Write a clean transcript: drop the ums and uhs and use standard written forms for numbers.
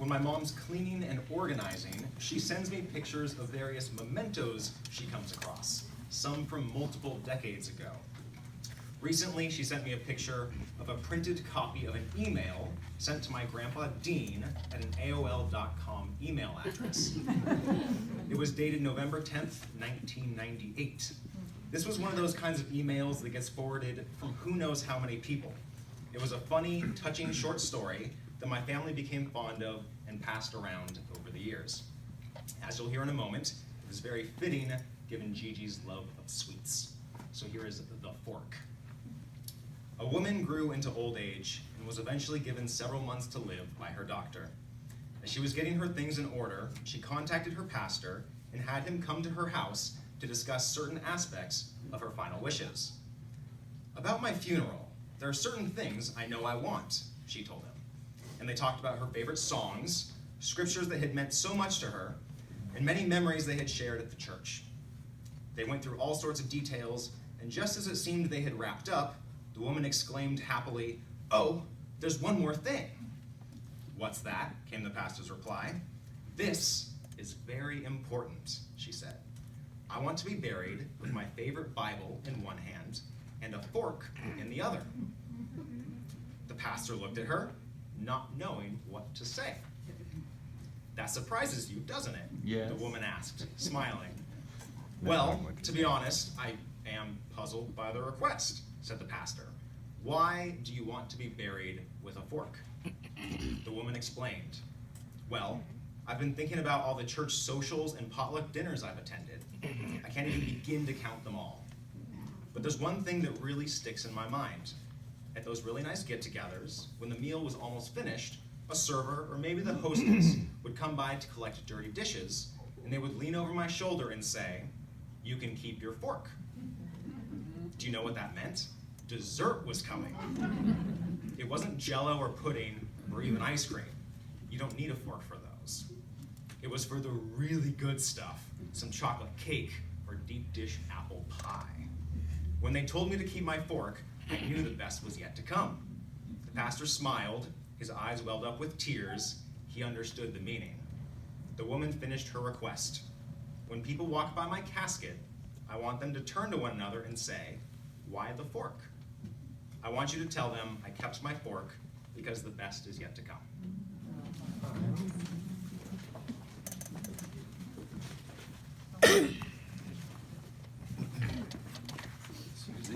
When my mom's cleaning and organizing, she sends me pictures of various mementos she comes across, some from multiple decades ago. Recently, she sent me a picture of a printed copy of an email sent to my grandpa Dean at an AOL.com email address. It was dated November 10th, 1998. This was one of those kinds of emails that gets forwarded from who knows how many people. It was a funny, touching short story that my family became fond of and passed around over the years. As you'll hear in a moment, it is very fitting given Gigi's love of sweets. So here is the fork. A woman grew into old age and was eventually given several months to live by her doctor. As she was getting her things in order, she contacted her pastor and had him come to her house to discuss certain aspects of her final wishes. About my funeral, there are certain things I know I want, she told him. And they talked about her favorite songs, scriptures that had meant so much to her, and many memories they had shared at the church. They went through all sorts of details, and just as it seemed they had wrapped up, the woman exclaimed happily, "Oh, there's one more thing." "What's that?" came the pastor's reply. "This is very important," she said. "I want to be buried with my favorite Bible in one hand and a fork in the other." The pastor looked at her, not knowing what to say. "That surprises you, doesn't it?" Yes. The woman asked, smiling. "Well, to be honest, I am puzzled by the request," said the pastor. "Why do you want to be buried with a fork?" The woman explained. "Well, I've been thinking about all the church socials and potluck dinners I've attended. I can't even begin to count them all. But there's one thing that really sticks in my mind. At those really nice get-togethers, when the meal was almost finished, a server or maybe the hostess would come by to collect dirty dishes, and they would lean over my shoulder and say, 'You can keep your fork.' Do you know what that meant? Dessert was coming. It wasn't Jell-O or pudding or even ice cream. You don't need a fork for those. It was for the really good stuff, some chocolate cake or deep dish apple pie. When they told me to keep my fork, I knew the best was yet to come." The pastor smiled, his eyes welled up with tears. He understood the meaning. The woman finished her request. "When people walk by my casket, I want them to turn to one another and say, 'Why the fork?' I want you to tell them I kept my fork because the best is yet to come."